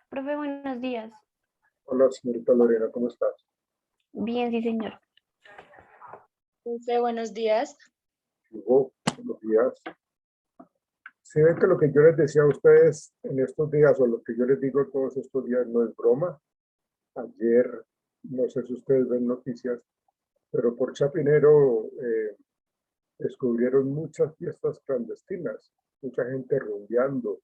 Profe, buenos días. Hola, señorita Lorena, ¿cómo estás? Bien, sí, señor. Profe, buenos días. Hugo, buenos días. Si ven que lo que yo les decía a ustedes en estos días, o lo que yo les digo todos estos días, no es broma. Ayer, no sé si ustedes ven noticias, pero por Chapinero descubrieron muchas fiestas clandestinas, mucha gente rumbeando,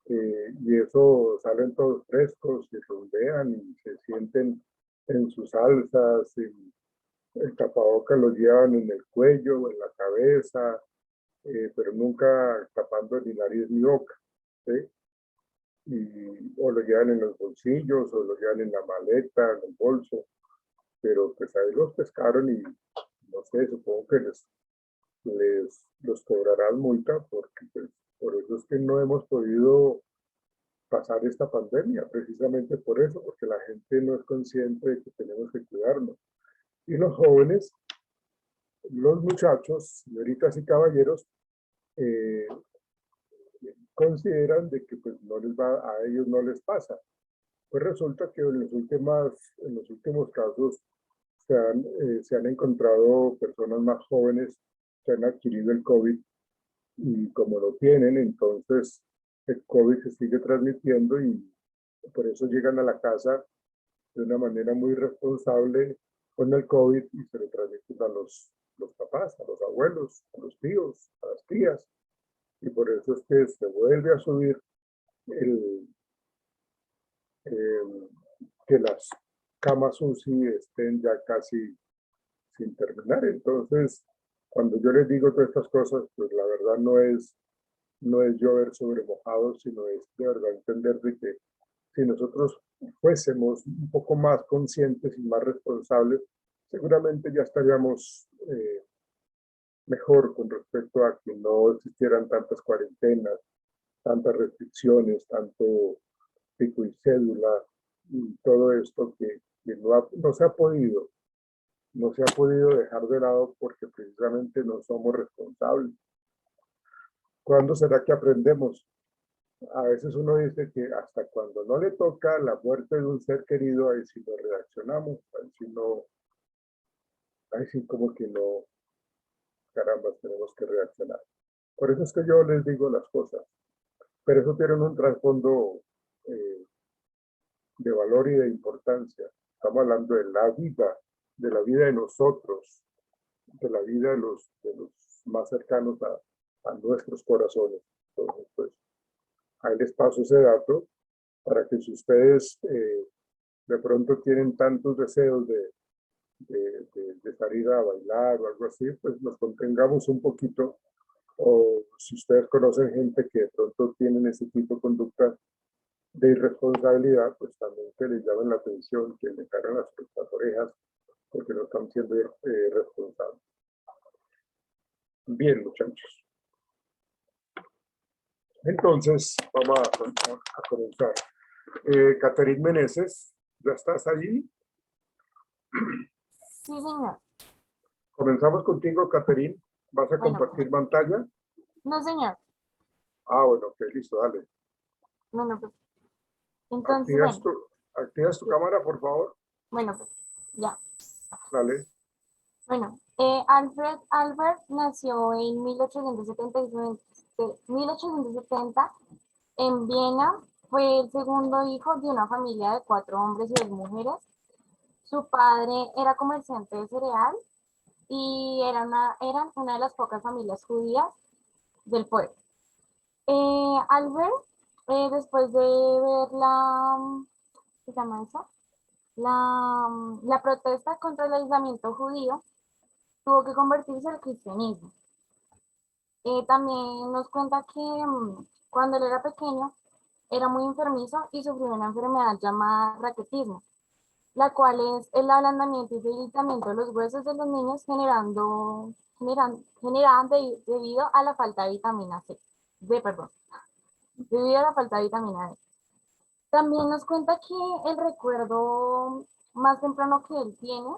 y eso salen todos frescos y rumbean y se sienten en sus salsas, el tapabocas lo llevan en el cuello o en la cabeza, pero nunca tapando ni nariz ni boca, ¿sí? O lo llevan en los bolsillos, o lo llevan en la maleta, en el bolso, pero pues ahí los pescaron y no sé, supongo que los cobrarán multa porque pues, por eso es que no hemos podido pasar esta pandemia, precisamente por eso, porque la gente no es consciente de que tenemos que cuidarnos. Y los jóvenes, los muchachos, señoritas y caballeros, eh, consideran de que pues no les va, a ellos no les pasa. Pues resulta que en los últimos casos se han encontrado personas más jóvenes que han adquirido el COVID y como lo tienen, entonces el COVID se sigue transmitiendo y por eso llegan a la casa de una manera muy responsable con el COVID y se lo transmiten a los papás, a los abuelos, a los tíos, a las tías. Y por eso es que se vuelve a subir el, eh, que las camas UCI estén ya casi sin terminar. Entonces, cuando yo les digo todas estas cosas, pues la verdad no es llover sobre mojado, sino es de verdad entender de que si nosotros fuésemos un poco más conscientes y más responsables, seguramente ya estaríamos mejor con respecto a que no existieran tantas cuarentenas, tantas restricciones, tanto pico y cédula y todo esto que no se ha podido, no se ha podido dejar de lado porque precisamente no somos responsables. ¿Cuándo será que aprendemos? A veces uno dice que hasta cuando no le toca la muerte de un ser querido, ahí sí no reaccionamos, ahí sí no, ahí sí como que no, caramba, tenemos que reaccionar. Por eso es que yo les digo las cosas, pero eso tiene un trasfondo eh, de valor y de importancia. Estamos hablando de la vida de nosotros, de la vida de los más cercanos a nuestros corazones. Entonces, pues, ahí les paso ese dato para que si ustedes de pronto tienen tantos deseos de salir a bailar o algo así, pues nos contengamos un poquito. O si ustedes conocen gente que de pronto tienen ese tipo de conducta de irresponsabilidad, pues también que les llamen la atención, que les hagan las orejas, porque no están siendo responsables. Bien, muchachos. Entonces, vamos a comenzar. Catherine Meneses, ¿ya estás allí? Sí, señor. Comenzamos contigo, Catherine. ¿Vas a Bueno, compartir pantalla? no, señor. Ah, bueno, ok, listo, dale. Bueno, pues, entonces, bueno, Activas tu cámara, por favor. bueno, pues, ya. Dale. Bueno, Alfred Albert nació en 1870 en Viena. Fue el segundo hijo de una familia de 4 hombres y 2 mujeres. Su padre era comerciante de cereal y eran una de las pocas familias judías del pueblo. Albert, después de ver ¿qué se llama eso? La protesta contra el aislamiento judío, tuvo que convertirse al cristianismo. También nos cuenta que cuando él era pequeño era muy enfermizo y sufrió una enfermedad llamada raquetismo, la cual es el ablandamiento y debilitamiento de los huesos de los niños debido a la falta de vitamina C. Debido a la falta de vitamina D. También nos cuenta que el recuerdo más temprano que él tiene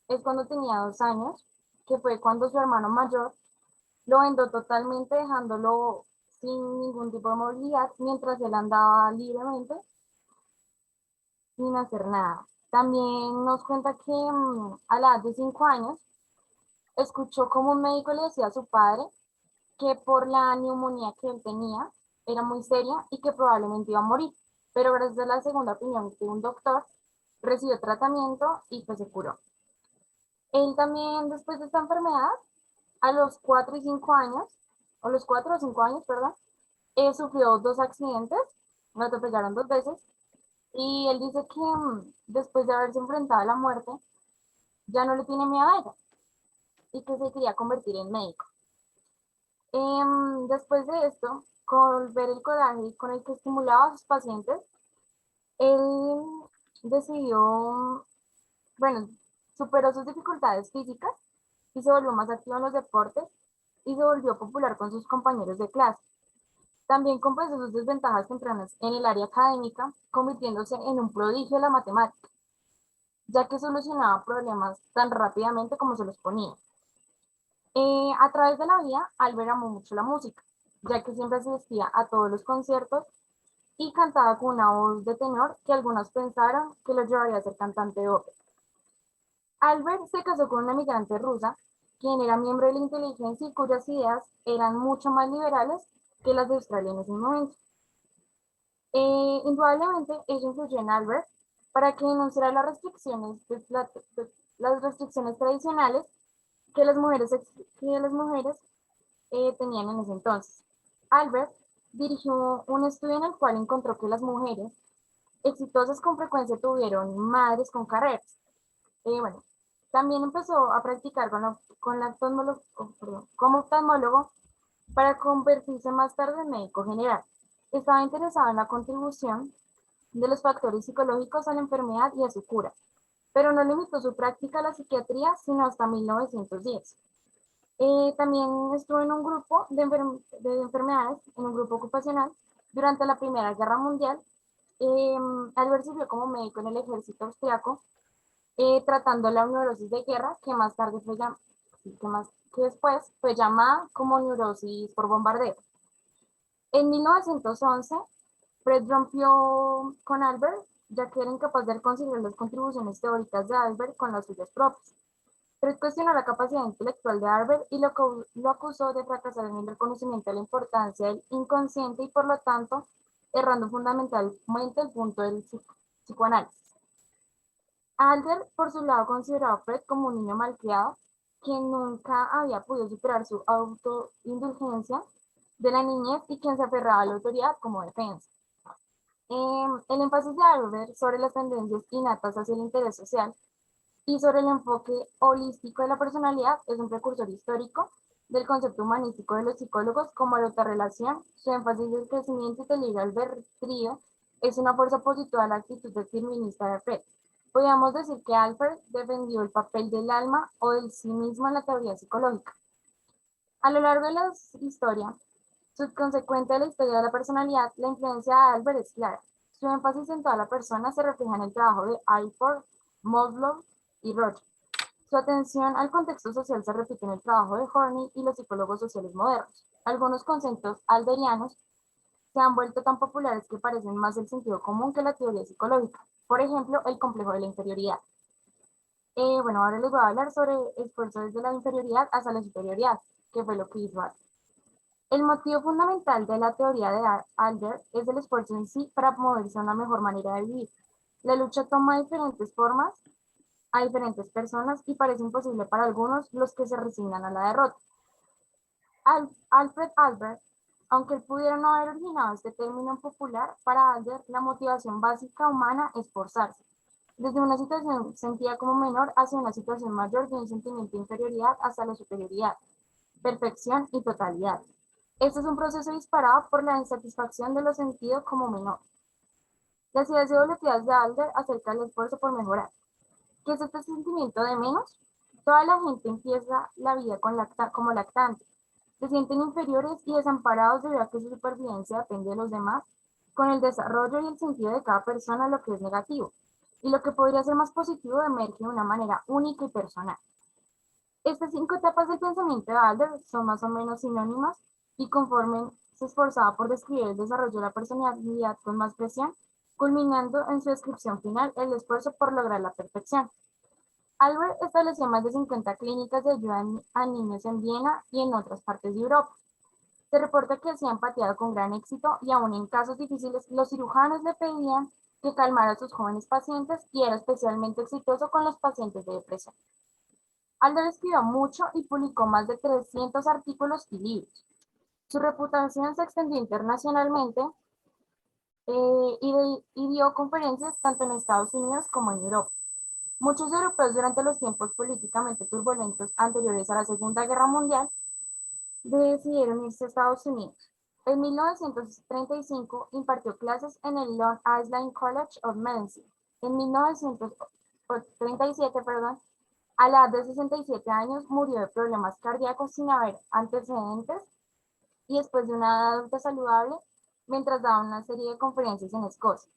es cuando tenía 2 años, que fue cuando su hermano mayor lo vendó totalmente, dejándolo sin ningún tipo de movilidad mientras él andaba libremente. sin hacer nada. También nos cuenta que a la edad de 5 años escuchó como un médico le decía a su padre que por la neumonía que él tenía era muy seria y que probablemente iba a morir. Pero gracias a la segunda opinión de un doctor, recibió tratamiento y pues se curó. Él también, después de esta enfermedad, a los 4 y 5 años, o los 4 o 5 años, perdón, sufrió dos accidentes, lo atropellaron dos veces, y él dice que después de haberse enfrentado a la muerte, ya no le tiene miedo a ella y que se quería convertir en médico. Después de esto, con ver el coraje con el que estimulaba a sus pacientes, él decidió, bueno, superó sus dificultades físicas y se volvió más activo en los deportes y se volvió popular con sus compañeros de clase. También compensó sus desventajas tempranas en el área académica, convirtiéndose en un prodigio de la matemática, ya que solucionaba problemas tan rápidamente como se los ponía. A través de la vida, Albert amó mucho la música, ya que siempre asistía a todos los conciertos y cantaba con una voz de tenor que algunos pensaron que lo llevaría a ser cantante de ópera. Albert se casó con una migrante rusa, quien era miembro de la inteligencia y cuyas ideas eran mucho más liberales que las de Australia en ese momento. Indudablemente, ella influyó en Albert para que denunciara las restricciones tradicionales que las mujeres tenían en ese entonces. Albert dirigió un estudio en el cual encontró que las mujeres exitosas con frecuencia tuvieron madres con carreras. Bueno, también empezó a practicar como oftalmólogo para convertirse más tarde en médico general. Estaba interesado en la contribución de los factores psicológicos a la enfermedad y a su cura, pero no limitó su práctica a la psiquiatría sino hasta 1910. También estuvo en un grupo de enfermedades, en un grupo ocupacional, durante la Primera Guerra Mundial. Albert sirvió como médico en el ejército austriaco, tratando la neurosis de guerra, que después fue llamada como neurosis por bombardeo. En 1911, Fred rompió con Albert, ya que era incapaz de reconciliar las contribuciones teóricas de Albert con las suyas propias. Fred cuestionó la capacidad intelectual de Albert y lo acusó de fracasar en el reconocimiento de la importancia del inconsciente y, por lo tanto, errando fundamentalmente el punto del psicoanálisis. Albert, por su lado, consideraba a Fred como un niño malcriado, quien nunca había podido superar su autoindulgencia de la niñez y quien se aferraba a la autoridad como defensa. El énfasis de Albert sobre las tendencias innatas hacia el interés social y sobre el enfoque holístico de la personalidad es un precursor histórico del concepto humanístico de los psicólogos como la autorrelación. Su énfasis del crecimiento y del libre albedrío es una fuerza positiva a la actitud determinista de Fred. Podríamos decir que Albert defendió el papel del alma o del sí mismo en la teoría psicológica. A lo largo de la historia, subconsecuente de la historia de la personalidad, la influencia de Albert es clara. Su énfasis en toda la persona se refleja en el trabajo de Alford, Maslow y Roger. Su atención al contexto social se repite en el trabajo de Horney y los psicólogos sociales modernos. Algunos conceptos alderianos se han vuelto tan populares que parecen más el sentido común que la teoría psicológica. Por ejemplo, el complejo de la inferioridad. Bueno, ahora les voy a hablar sobre esfuerzo desde la inferioridad hasta la superioridad, que fue lo que hizo Albert. El motivo fundamental de la teoría de Albert es el esfuerzo en sí para moverse a una mejor manera de vivir. La lucha toma diferentes formas a diferentes personas y parece imposible para algunos los que se resignan a la derrota. Alfred Albert, aunque él pudiera no haber originado este término popular, para Albert la motivación básica humana es forzarse, desde una situación sentida como menor hacia una situación mayor, de un sentimiento de inferioridad hasta la superioridad, perfección y totalidad. Este es un proceso disparado por la insatisfacción de los sentidos como menor. Las ideas evolutivas de Albert acerca del esfuerzo por mejorar. ¿Qué es este sentimiento de menos? Toda la gente empieza la vida como lactante. Se sienten inferiores y desamparados debido a que su supervivencia depende de los demás, con el desarrollo y el sentido de cada persona lo que es negativo, y lo que podría ser más positivo emerge de una manera única y personal. Estas 5 etapas del pensamiento de Albert son más o menos sinónimas y conforme se esforzaba por describir el desarrollo de la personalidad con más presión, culminando en su descripción final el esfuerzo por lograr la perfección. Albert estableció más de 50 clínicas de ayuda a niños en Viena y en otras partes de Europa. Se reporta que se han pateado con gran éxito y aún en casos difíciles los cirujanos le pedían que calmara a sus jóvenes pacientes y era especialmente exitoso con los pacientes de depresión. Albert escribió mucho y publicó más de 300 artículos y libros. Su reputación se extendió internacionalmente y dio conferencias tanto en Estados Unidos como en Europa. Muchos europeos durante los tiempos políticamente turbulentos anteriores a la Segunda Guerra Mundial decidieron irse a Estados Unidos. En 1935 impartió clases en el Long Island College of Medicine. En 1937, a la edad de 67 años, murió de problemas cardíacos sin haber antecedentes y después de una edad adulta saludable, mientras daba una serie de conferencias en Escocia.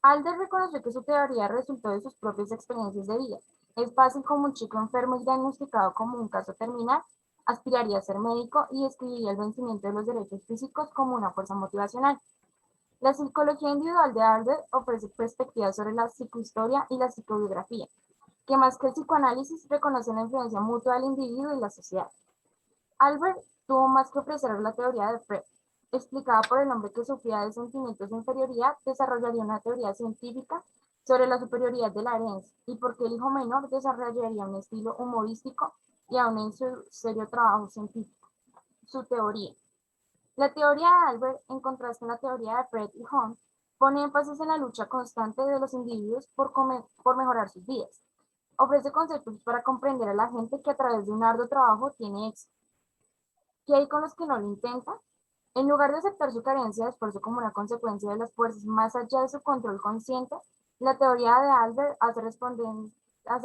Albert reconoció que su teoría resultó de sus propias experiencias de vida. Es fácil como un chico enfermo y diagnosticado como un caso terminal aspiraría a ser médico y describiría el vencimiento de los derechos físicos como una fuerza motivacional. La psicología individual de Albert ofrece perspectivas sobre la psicohistoria y la psicobiografía, que más que el psicoanálisis reconocen la influencia mutua del individuo y la sociedad. Albert tuvo más que ofrecer la teoría de Freud. Explicada por el hombre que sufría de sentimientos de inferioridad, desarrollaría una teoría científica sobre la superioridad de la herencia y por qué el hijo menor desarrollaría un estilo humorístico y aún en su serio trabajo científico. Su teoría. La teoría de Albert, en contraste con la teoría de Freud y Hume, pone énfasis en la lucha constante de los individuos por mejorar sus vidas. Ofrece conceptos para comprender a la gente que a través de un arduo trabajo tiene éxito. ¿Qué hay con los que no lo intentan? En lugar de aceptar su carencia de esfuerzo como una consecuencia de las fuerzas más allá de su control consciente, la teoría de Albert hace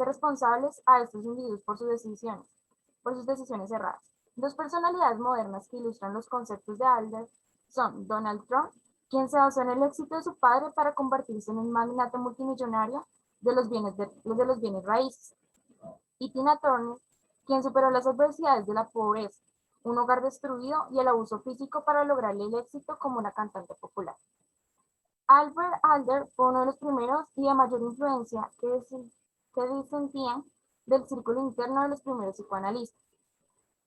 responsables a estos individuos por sus decisiones erradas. Dos personalidades modernas que ilustran los conceptos de Albert son Donald Trump, quien se basó en el éxito de su padre para convertirse en un magnate multimillonario de los bienes raíces, y Tina Turner, quien superó las adversidades de la pobreza, un hogar destruido y el abuso físico para lograrle el éxito como una cantante popular. Albert Adler fue uno de los primeros y de mayor influencia que disentían del círculo interno de los primeros psicoanalistas.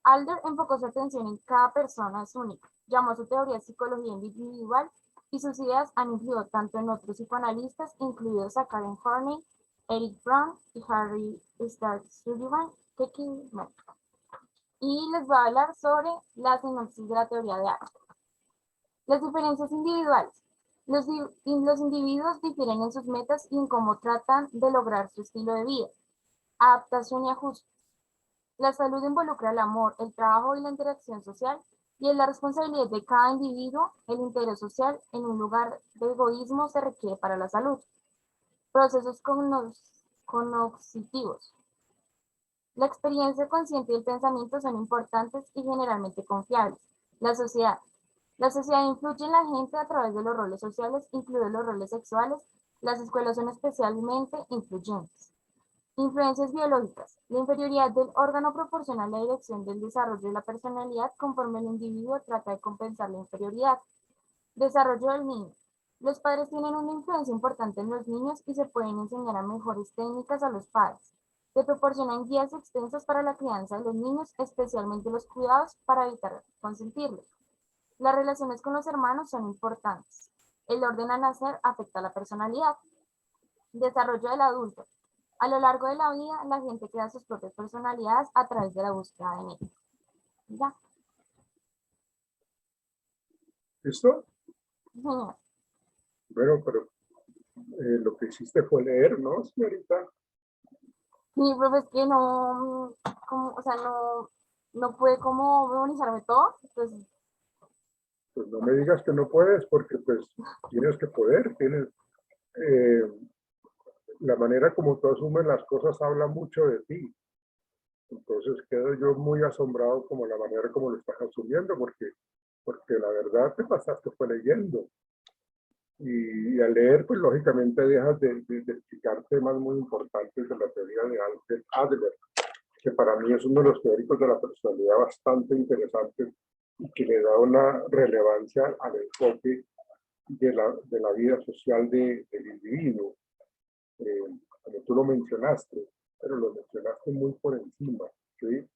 Adler enfocó su atención en cada persona es única, llamó a su teoría psicología individual y sus ideas han influido tanto en otros psicoanalistas, incluidos a Karen Horney, Eric Brown y Harry Sullivan, y les voy a hablar sobre la sinopsis de la teoría de Albert. Las diferencias individuales. Los individuos difieren en sus metas y en cómo tratan de lograr su estilo de vida. Adaptación y ajuste. La salud involucra el amor, el trabajo y la interacción social, y es la responsabilidad de cada individuo. El interés social en un lugar de egoísmo se requiere para la salud. Procesos cognitivos. La experiencia consciente y el pensamiento son importantes y generalmente confiables. La sociedad. La sociedad influye en la gente a través de los roles sociales, incluidos los roles sexuales. Las escuelas son especialmente influyentes. Influencias biológicas. La inferioridad del órgano proporciona la dirección del desarrollo de la personalidad conforme el individuo trata de compensar la inferioridad. Desarrollo del niño. Los padres tienen una influencia importante en los niños y se pueden enseñar a mejores técnicas a los padres. Se proporcionan guías extensas para la crianza de los niños, especialmente los cuidados para evitar consentirlos. Las relaciones con los hermanos son importantes. El orden al nacer afecta a la personalidad. Desarrollo del adulto. A lo largo de la vida, la gente crea sus propias personalidades a través de la búsqueda de metas. ¿Ya? ¿Listo? Señor. Bueno, pero lo que hiciste fue leer, ¿no, señorita? Sí, profe, es que no, o sea, no pude como memorizarme todo. Entonces, Pues no me digas que no puedes, porque pues tienes que poder, la manera como tú asumes las cosas habla mucho de ti. Entonces quedo yo muy asombrado como la manera como lo estás asumiendo, porque la verdad te pasaste fue leyendo. Y al leer, pues lógicamente dejas de explicar temas muy importantes de la teoría de Albert Adler, que para mí es uno de los teóricos de la personalidad bastante interesante y que le da una relevancia al enfoque de la vida social del individuo. Como tú lo mencionaste, pero lo mencionaste muy por encima, ¿sí?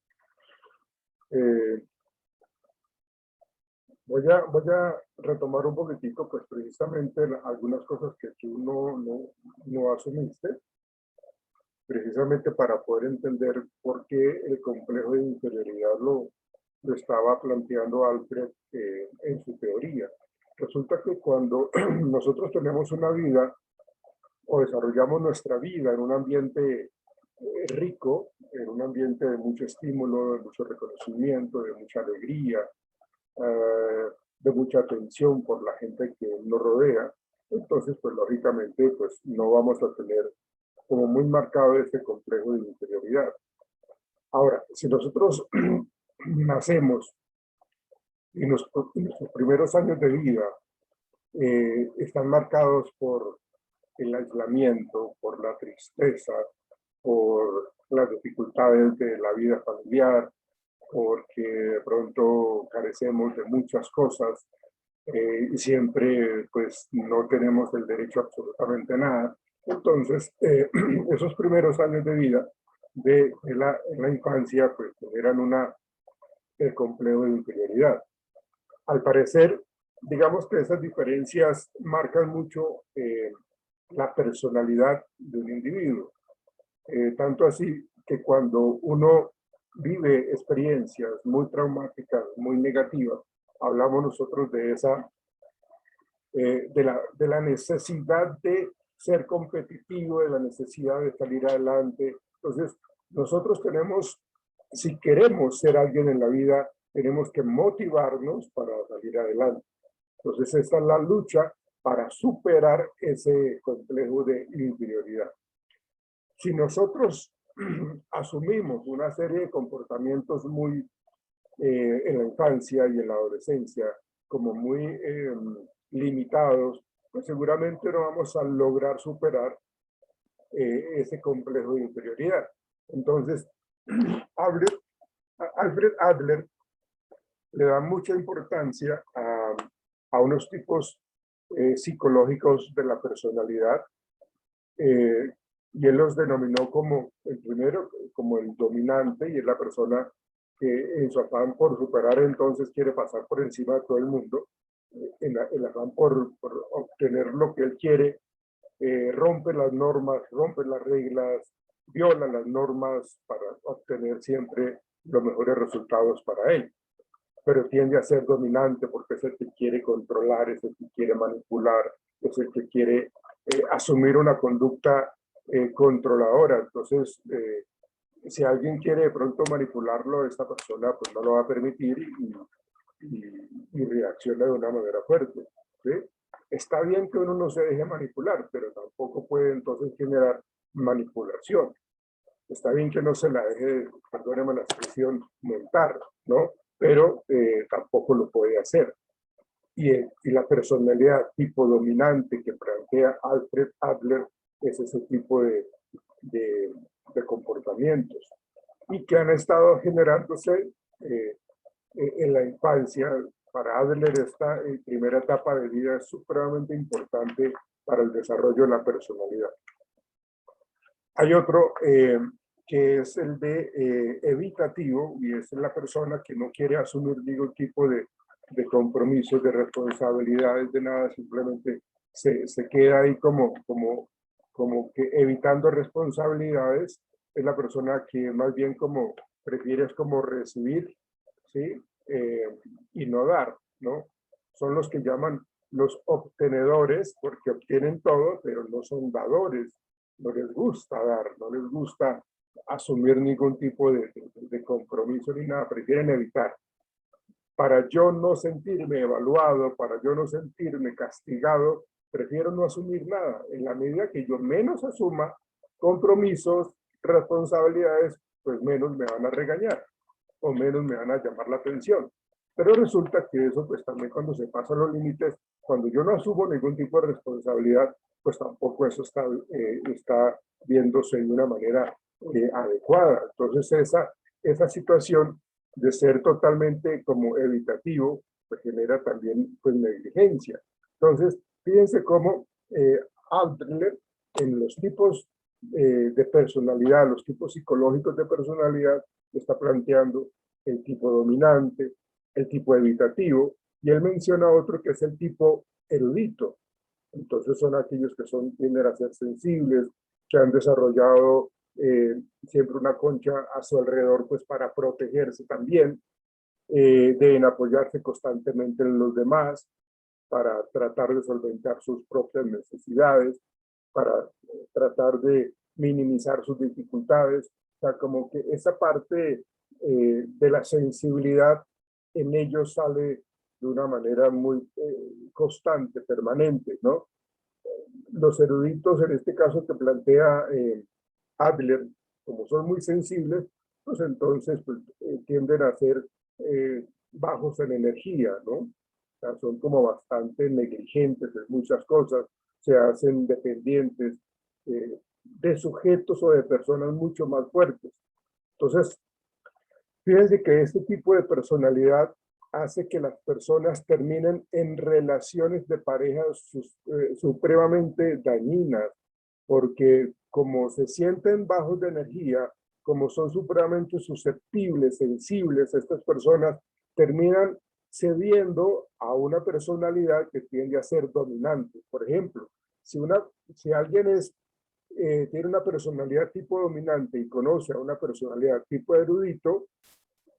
Voy a retomar un poquitico, pues precisamente algunas cosas que tú no asumiste, precisamente para poder entender por qué el complejo de inferioridad lo estaba planteando Alfred en su teoría. Resulta que cuando nosotros tenemos una vida o desarrollamos nuestra vida en un ambiente rico, en un ambiente de mucho estímulo, de mucho reconocimiento, de mucha alegría, de mucha atención por la gente que nos rodea, entonces pues lógicamente pues no vamos a tener como muy marcado este complejo de inferioridad. Ahora, si nosotros nacemos y nuestros primeros años de vida están marcados por el aislamiento, por la tristeza, por las dificultades de la vida familiar, porque de pronto carecemos de muchas cosas y siempre pues no tenemos el derecho a absolutamente nada. Entonces, esos primeros años de vida de la infancia pues generan el complejo de inferioridad. Al parecer, digamos que esas diferencias marcan mucho la personalidad de un individuo. Tanto así que cuando uno vive experiencias muy traumáticas, muy negativas, hablamos nosotros de de la necesidad de ser competitivo, de la necesidad de salir adelante. Entonces, nosotros tenemos, si queremos ser alguien en la vida, tenemos que motivarnos para salir adelante. Entonces, esta es la lucha para superar ese complejo de inferioridad. Si nosotros asumimos una serie de comportamientos muy en la infancia y en la adolescencia como muy limitados, pues seguramente no vamos a lograr superar ese complejo de inferioridad. Entonces, Alfred Adler le da mucha importancia a unos tipos psicológicos de la personalidad y él los denominó como el primero, como el dominante, y es la persona que en su afán por superar entonces quiere pasar por encima de todo el mundo, en el afán por obtener lo que él quiere, rompe las normas, rompe las reglas, viola las normas para obtener siempre los mejores resultados para él. Pero tiende a ser dominante porque es el que quiere controlar, es el que quiere manipular, es el que quiere asumir una conducta controladora. Entonces, si alguien quiere de pronto manipularlo, esta persona pues no lo va a permitir y reacciona de una manera fuerte, ¿sí? Está bien que uno no se deje manipular, pero tampoco puede entonces generar manipulación. Está bien que no se la deje, perdóneme la expresión, montar, ¿no? Pero tampoco lo puede hacer. Y la personalidad tipo dominante que plantea Alfred Adler es ese tipo de comportamientos y que han estado generándose en la infancia. Para Adler esta primera etapa de vida es supremamente importante para el desarrollo de la personalidad. Hay otro que es el de evitativo, y es la persona que no quiere asumir ningún tipo de compromisos, de responsabilidades, de nada, simplemente se queda ahí como que evitando responsabilidades. Es la persona que más bien como prefieres como recibir, ¿sí? Y no dar, ¿no? Son los que llaman los obtenedores porque obtienen todo, pero no son dadores. No les gusta dar, no les gusta asumir ningún tipo de compromiso ni nada, prefieren evitar. Para yo no sentirme evaluado, para yo no sentirme castigado, prefiero no asumir nada. En la medida que yo menos asuma compromisos, responsabilidades, pues menos me van a regañar o menos me van a llamar la atención. Pero resulta que eso, pues también cuando se pasan los límites, cuando yo no asumo ningún tipo de responsabilidad, pues tampoco eso está viéndose de una manera adecuada. Entonces esa situación de ser totalmente como evitativo, pues genera también pues negligencia. Entonces, Fíjense cómo Adler, en los tipos de personalidad, los tipos psicológicos de personalidad, está planteando el tipo dominante, el tipo evitativo, y él menciona otro que es el tipo erudito. Entonces son aquellos que tienden a ser sensibles, que han desarrollado siempre una concha a su alrededor pues para protegerse también, deben apoyarse constantemente en los demás para tratar de solventar sus propias necesidades, para tratar de minimizar sus dificultades. O sea, como que esa parte de la sensibilidad en ellos sale de una manera muy constante, permanente, ¿no? Los eruditos, en este caso que plantea Adler, como son muy sensibles, pues entonces pues, tienden a ser bajos en energía, ¿no? O sea, son como bastante negligentes en muchas cosas, se hacen dependientes de sujetos o de personas mucho más fuertes. Entonces, fíjense que este tipo de personalidad hace que las personas terminen en relaciones de pareja supremamente dañinas, porque como se sienten bajos de energía, como son supremamente susceptibles, sensibles, estas personas terminan cediendo a una personalidad que tiende a ser dominante. Por ejemplo, si alguien tiene una personalidad tipo dominante y conoce a una personalidad tipo erudito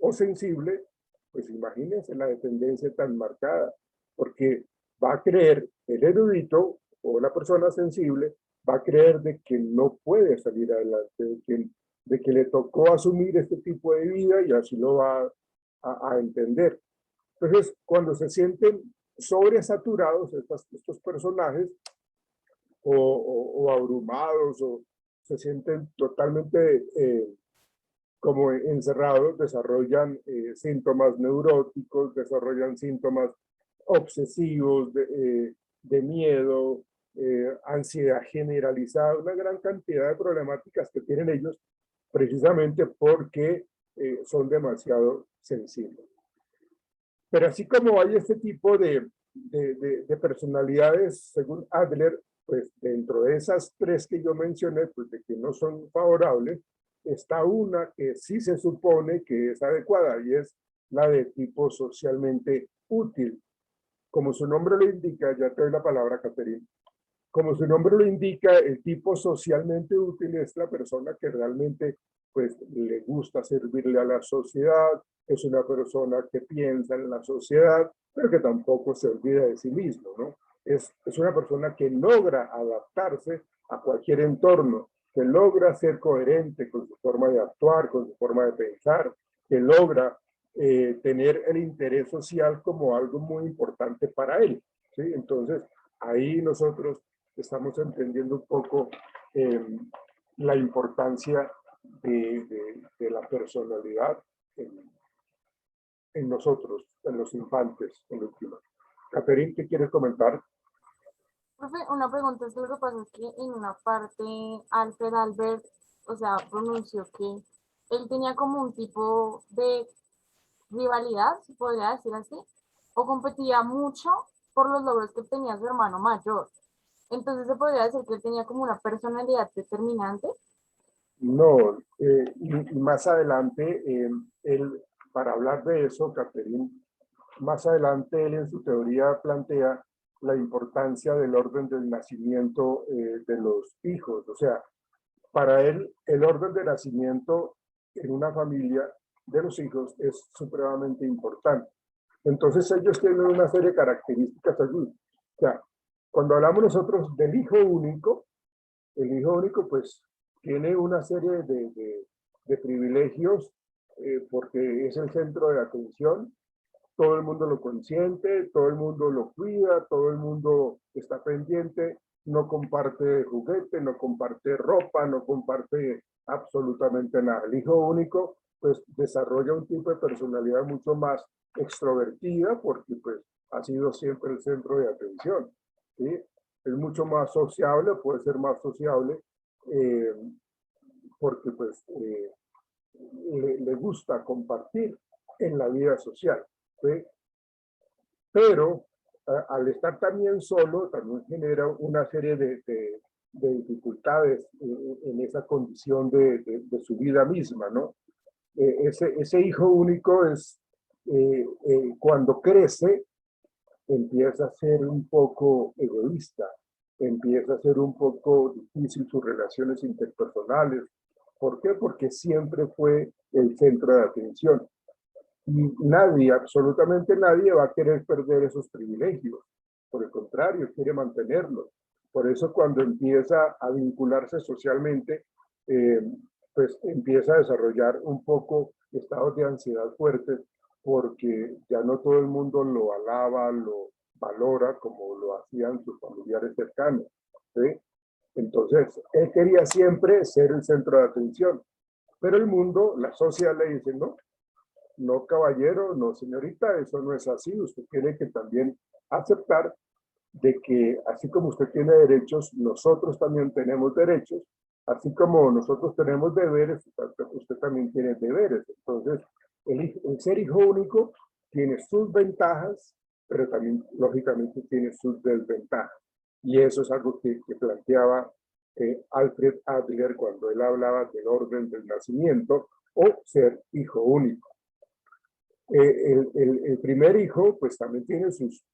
o sensible, pues imagínense la dependencia tan marcada, porque va a creer el erudito o la persona sensible, va a creer de que no puede salir adelante, de que le tocó asumir este tipo de vida y así lo va a entender. Entonces, cuando se sienten sobresaturados estos personajes o abrumados o se sienten totalmente como encerrados, desarrollan síntomas neuróticos, desarrollan síntomas obsesivos de miedo, ansiedad generalizada, una gran cantidad de problemáticas que tienen ellos precisamente porque son demasiado sensibles. Pero así como hay este tipo de personalidades, según Adler, pues dentro de esas tres que yo mencioné, pues de que no son favorables, está una que sí se supone que es adecuada y es la de tipo socialmente útil. Como su nombre lo indica, ya te doy la palabra, Caterina. Como su nombre lo indica, el tipo socialmente útil es la persona que realmente pues le gusta servirle a la sociedad, es una persona que piensa en la sociedad, pero que tampoco se olvida de sí mismo, ¿no? Es una persona que logra adaptarse a cualquier entorno, que logra ser coherente con su forma de actuar, con su forma de pensar, que logra tener el interés social como algo muy importante para él, ¿sí? Entonces, ahí nosotros estamos entendiendo un poco la importancia de la personalidad en nosotros, en los infantes, en última. Catherine, ¿qué quieres comentar? Profe, una pregunta, es que lo que pasa es que en una parte Alfred Albert, o sea, pronunció que él tenía como un tipo de rivalidad, se podría decir así, o competía mucho por los logros que tenía su hermano mayor. Entonces se podría decir que él tenía como una personalidad determinante. No, y más adelante, él, para hablar de eso, Catherine, más adelante él en su teoría plantea la importancia del orden del nacimiento de los hijos. O sea, para él el orden de nacimiento en una familia de los hijos es supremamente importante. Entonces ellos tienen una serie de características allí. O sea, cuando hablamos nosotros del hijo único, el hijo único pues tiene una serie de privilegios porque es el centro de atención, todo el mundo lo consiente, todo el mundo lo cuida, todo el mundo está pendiente, no comparte juguete, no comparte ropa, no comparte absolutamente nada. El hijo único pues desarrolla un tipo de personalidad mucho más extrovertida porque pues ha sido siempre el centro de atención, ¿sí? Es mucho más sociable, puede ser más sociable eh, porque pues le gusta compartir en la vida social, ¿sí? Pero al estar también solo, también genera una serie de dificultades en esa condición de su vida misma, ¿no? Ese hijo único es, cuando crece, empieza a ser un poco egoísta, empieza a ser un poco difícil sus relaciones interpersonales. ¿Por qué? Porque siempre fue el centro de atención. Y nadie, absolutamente nadie, va a querer perder esos privilegios. Por el contrario, quiere mantenerlos. Por eso cuando empieza a vincularse socialmente, eh, pues empieza a desarrollar un poco estados de ansiedad fuertes, porque ya no todo el mundo lo alaba, lo valora como lo hacían sus familiares cercanos, ¿sí? Entonces, él quería siempre ser el centro de atención, pero el mundo, la sociedad le dice, no, no caballero, no señorita, eso no es así. Usted tiene que también aceptar de que así como usted tiene derechos, nosotros también tenemos derechos, así como nosotros tenemos deberes, usted también tiene deberes. Entonces, el ser hijo único tiene sus ventajas, pero también lógicamente tiene sus desventajas. Y eso es algo que planteaba Alfred Adler cuando él hablaba del orden del nacimiento o ser hijo único. El primer hijo pues también tiene sus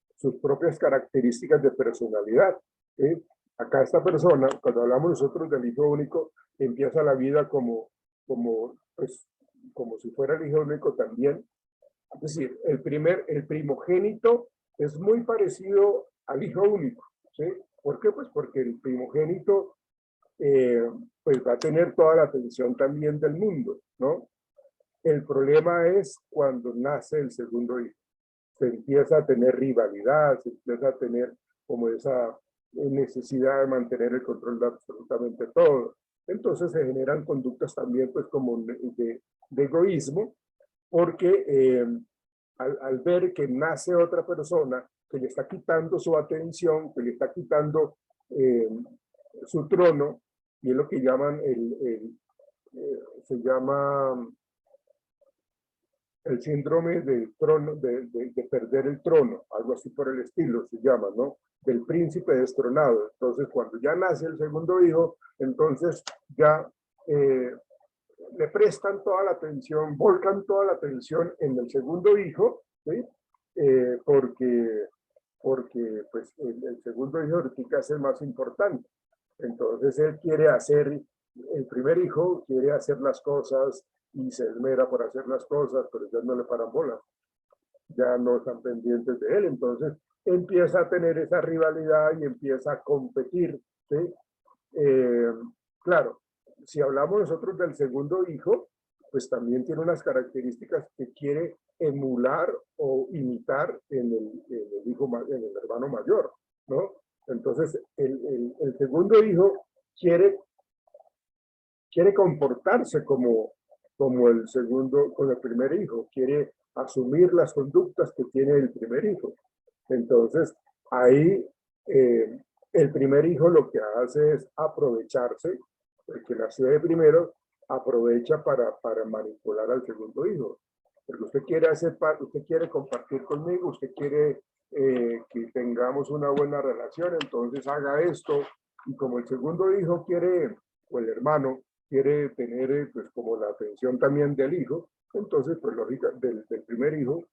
propias características de personalidad. Acá esta persona, cuando hablamos nosotros del hijo único, empieza la vida pues, como si fuera el hijo único también. Es decir, el primogénito es muy parecido al hijo único, ¿sí? ¿Por qué? Pues porque el primogénito pues va a tener toda la atención también del mundo, ¿no? El problema es cuando nace el segundo hijo. Se empieza a tener rivalidad, se empieza a tener como esa necesidad de mantener el control de absolutamente todo. Entonces se generan conductas también pues como de egoísmo, porque al ver que nace otra persona que le está quitando su atención, que le está quitando su trono, y es lo que llaman se llama el síndrome del trono, de perder el trono, algo así por el estilo se llama, ¿no? Del príncipe destronado. Entonces, cuando ya nace el segundo hijo, entonces ya le prestan toda la atención, volcan toda la atención en el segundo hijo, ¿sí? Porque pues, el segundo hijo ahorita es el más importante. Entonces, él quiere hacer, el primer hijo quiere hacer las cosas y se esmera por hacer las cosas, pero ya no le paran bolas, ya no están pendientes de él. Entonces empieza a tener esa rivalidad y empieza a competir, ¿sí? Claro, si hablamos nosotros del segundo hijo, pues también tiene unas características que quiere emular o imitar en el hermano mayor, ¿no? Entonces el segundo hijo quiere comportarse como el primer hijo, quiere asumir las conductas que tiene el primer hijo. Entonces, ahí el primer hijo lo que hace es aprovecharse, el que nació de primero, aprovecha para manipular al segundo hijo. Porque usted quiere compartir conmigo, usted quiere que tengamos una buena relación, entonces haga esto. Y como el segundo hijo quiere, o el hermano, quiere tener pues como la atención también del hijo, entonces pues lógica del primer hijo,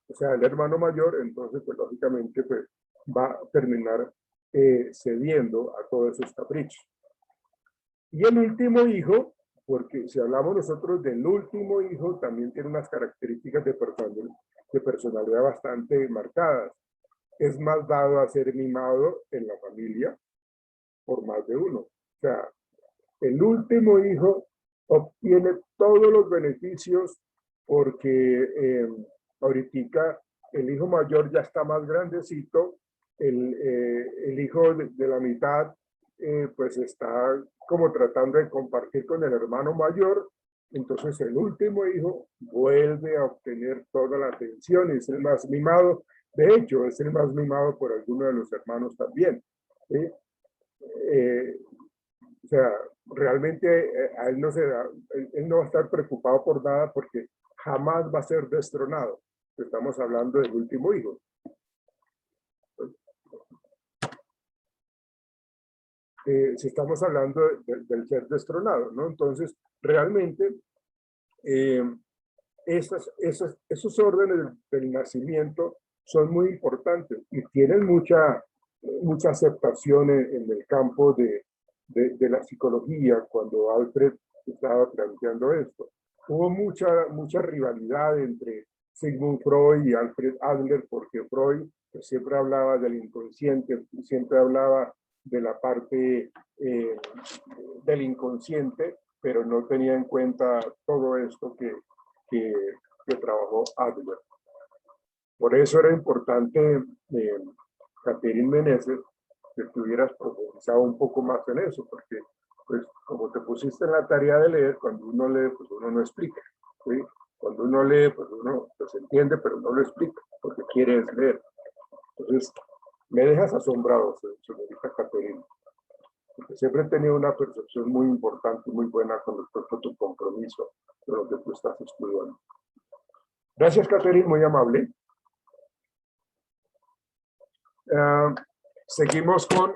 o sea el hermano mayor, entonces pues lógicamente pues va a terminar cediendo a todos esos caprichos. Y el último hijo, porque si hablamos nosotros del último hijo, también tiene unas características de personalidad bastante marcadas. Es más dado a ser mimado en la familia por más de uno. O sea, el último hijo obtiene todos los beneficios porque ahorita el hijo mayor ya está más grandecito, el hijo de la mitad pues está como tratando de compartir con el hermano mayor, entonces el último hijo vuelve a obtener toda la atención y es el más mimado. De hecho, es el más mimado por alguno de los hermanos también, ¿sí? O sea, realmente a él él no va a estar preocupado por nada porque jamás va a ser destronado. Estamos hablando del último hijo. si estamos hablando del ser destronado, ¿no? Entonces, realmente, esos órdenes del nacimiento son muy importantes y tienen mucha aceptación en el campo de la psicología cuando Alfred estaba planteando esto. Hubo mucha rivalidad entre Sigmund Freud y Alfred Adler, porque Freud pues, siempre hablaba del inconsciente, siempre hablaba de la parte del inconsciente, pero no tenía en cuenta todo esto que, que trabajó Adler. Por eso era importante, Catherine Meneses, que estuvieras profundizado un poco más en eso, porque pues como te pusiste en la tarea de leer, cuando uno lee, pues uno no explica, ¿sí? Cuando uno lee, pues uno pues entiende, pero no lo explica, porque quiere leer. Entonces, me dejas asombrado, señorita Catherine, porque siempre he tenido una percepción muy importante y muy buena con respecto a tu compromiso con lo que tú estás estudiando. Gracias, Catherine, muy amable. Seguimos con,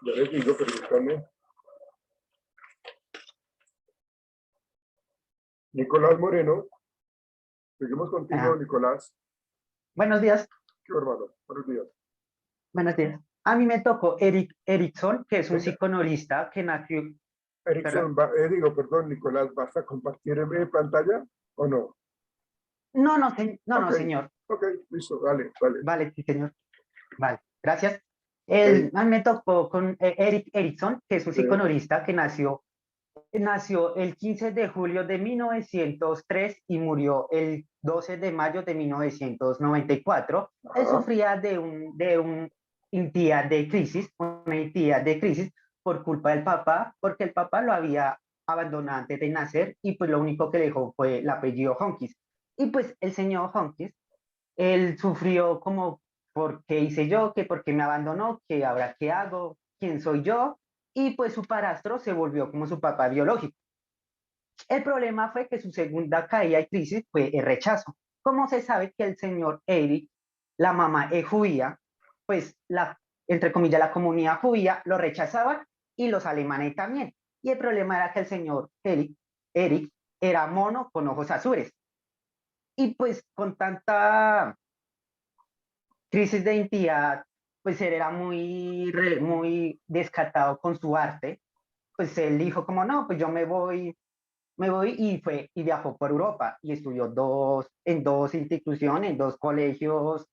ya les digo, permítanme, Nicolás Moreno. Seguimos contigo, Nicolás. Buenos días. ¿Qué hermano? Buenos días. Buenos días. A mí me tocó Erik Erikson, que es un psicoanalista que nació... Erikson, perdón, Nicolás, ¿vas a compartir en pantalla o no? No, no, Okay. señor. Ok, listo, dale, vale. Vale, sí, señor. Vale, gracias. Okay. A mí me tocó con Erik Erikson, que es un Sí. psicoanalista que nació el 15 de julio de 1903 y murió el 12 de mayo de 1994. Él Ajá. sufría de una entidad de crisis por culpa del papá, porque el papá lo había abandonado antes de nacer y pues lo único que dejó fue el apellido Honkis. Y pues el señor Honkis, él sufrió como, ¿por qué hice yo? ¿Qué por qué me abandonó? ¿Qué ahora qué hago? ¿Quién soy yo? Y pues su padrastro se volvió como su papá biológico. El problema fue que su segunda caída y crisis fue el rechazo. Como se sabe que el señor Eric, la mamá es judía, pues entre comillas, la comunidad judía lo rechazaban y los alemanes también. Y el problema era que el señor Eric era mono con ojos azules. Y pues con tanta crisis de identidad, pues él era muy descartado con su arte. Pues él dijo como, no, pues yo me voy y viajó por Europa y estudió en dos instituciones, en dos colegios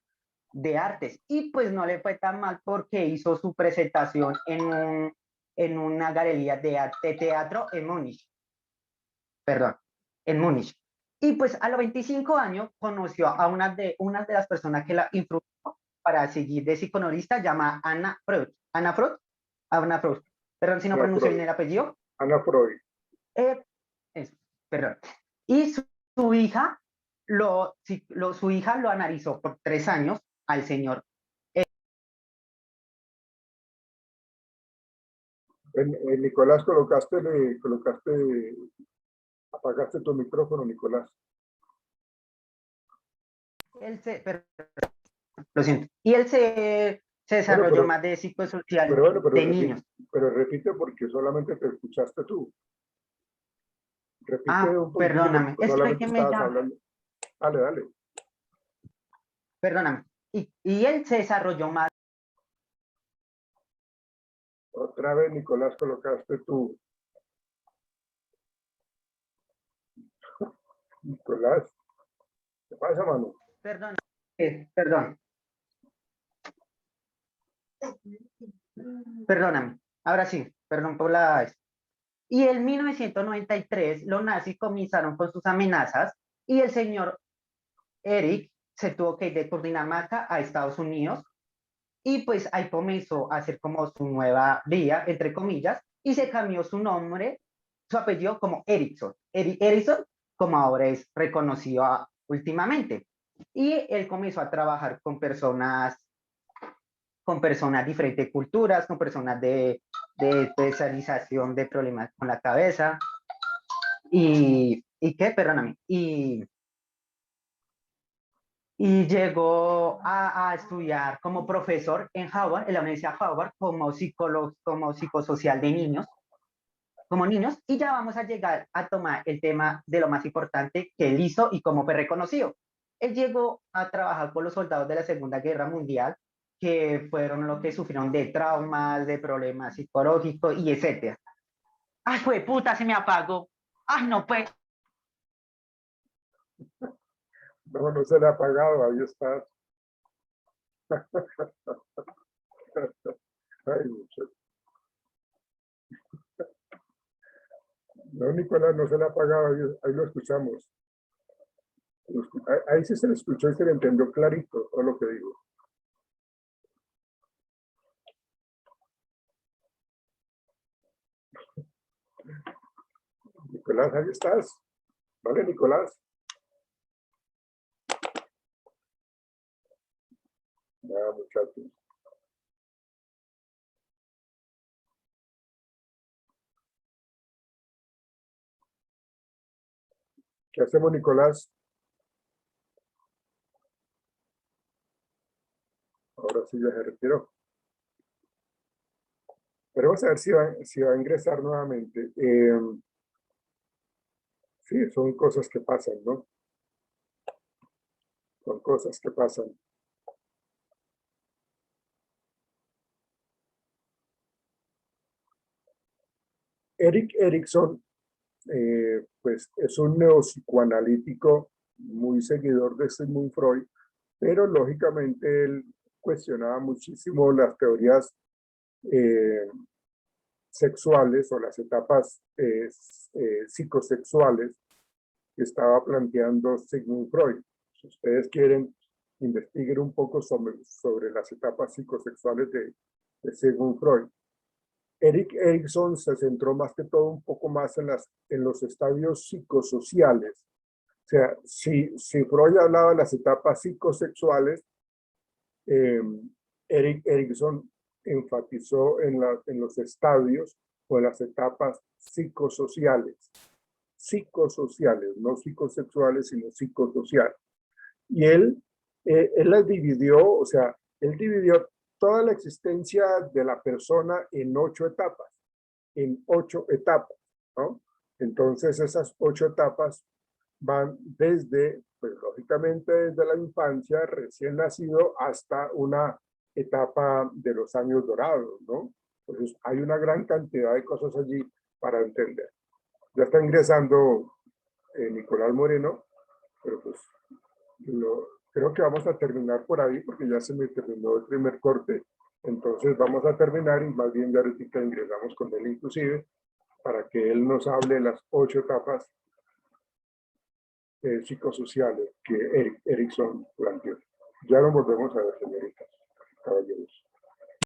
de artes. Y pues no le fue tan mal porque hizo su presentación en una galería de teatro en Múnich. Perdón, en Múnich. Y pues a los 25 años conoció a una de las personas que la influyó para seguir de psicoanalista, llama Anna Freud. Anna Freud. Perdón si no pronuncio bien el apellido. Anna Freud. Perdón. Y su hija su hija lo analizó por 3 años al señor. Nicolás, apagaste tu micrófono, Nicolás. Perdón, lo siento. Y él se desarrolló más de psicosocial de niños. Pero repite porque solamente te escuchaste tú. Repite un poquito. Perdóname. Es solamente que me estabas llama. hablando. Dale. Perdóname. Y él se desarrolló más. Otra vez, Nicolás, colocaste tú. Nicolás, ¿qué pasa, mano? Perdón. Perdón. Perdóname. Ahora sí, perdón por la... Y en 1993 los nazis comenzaron con sus amenazas y el señor Eric se tuvo que ir de Cundinamarca a Estados Unidos y pues ahí comenzó a hacer como su nueva vida, entre comillas, y se cambió su nombre, su apellido como Erickson. Erickson, como ahora es reconocido últimamente. Y él comenzó a trabajar con personas de diferentes culturas, con personas de especialización de problemas con la cabeza. ¿Y qué? Perdóname. y llegó a estudiar como profesor en Harvard, en la Universidad de Harvard, como psicólogo, como psicosocial de niños, como niños, y ya vamos a llegar a tomar el tema de lo más importante que él hizo y cómo fue reconocido. Él llegó a trabajar con los soldados de la Segunda Guerra Mundial, que fueron los que sufrieron de traumas, de problemas psicológicos y etcétera. ¡Ay, fue puta, se me apagó! ¡Ay, no, pues! No, no se le ha apagado, ahí está. Ay, muchacho. No, Nicolás, no se le ha apagado, ahí lo escuchamos. Ahí sí se le escuchó y se le entendió clarito todo lo que digo. Nicolás, ahí estás. ¿Vale, Nicolás? Nada, muchachos. ¿Qué hacemos, Nicolás? Ahora sí ya se retiró. Pero vamos a ver si va a ingresar nuevamente. Sí, son cosas que pasan, ¿no? Son cosas que pasan. Erik Erikson, pues es un neopsicoanalítico muy seguidor de Sigmund Freud, pero lógicamente él cuestionaba muchísimo las teorías sexuales o las etapas psicosexuales que estaba planteando Sigmund Freud. Si ustedes quieren, investiguen un poco sobre las etapas psicosexuales de Sigmund Freud. Erik Erikson se centró más que todo un poco más en los estadios psicosociales. O sea, si Freud hablaba de las etapas psicosexuales, Erik Erikson enfatizó en los estadios o en las etapas psicosociales. Psicosociales, no psicosexuales, sino psicosociales. Y él las dividió, o sea, él dividió toda la existencia de la persona en 8 etapas, ¿no? Entonces esas 8 etapas van desde, pues lógicamente desde la infancia, recién nacido, hasta una etapa de los años dorados, ¿no? Entonces hay una gran cantidad de cosas allí para entender. Ya está ingresando Nicolás Moreno, pero pues creo que vamos a terminar por ahí porque ya se me terminó el primer corte. Entonces vamos a terminar y más bien ya ahorita ingresamos con él inclusive para que él nos hable de las 8 etapas psicosociales que Erikson planteó. Ya lo volvemos a ver.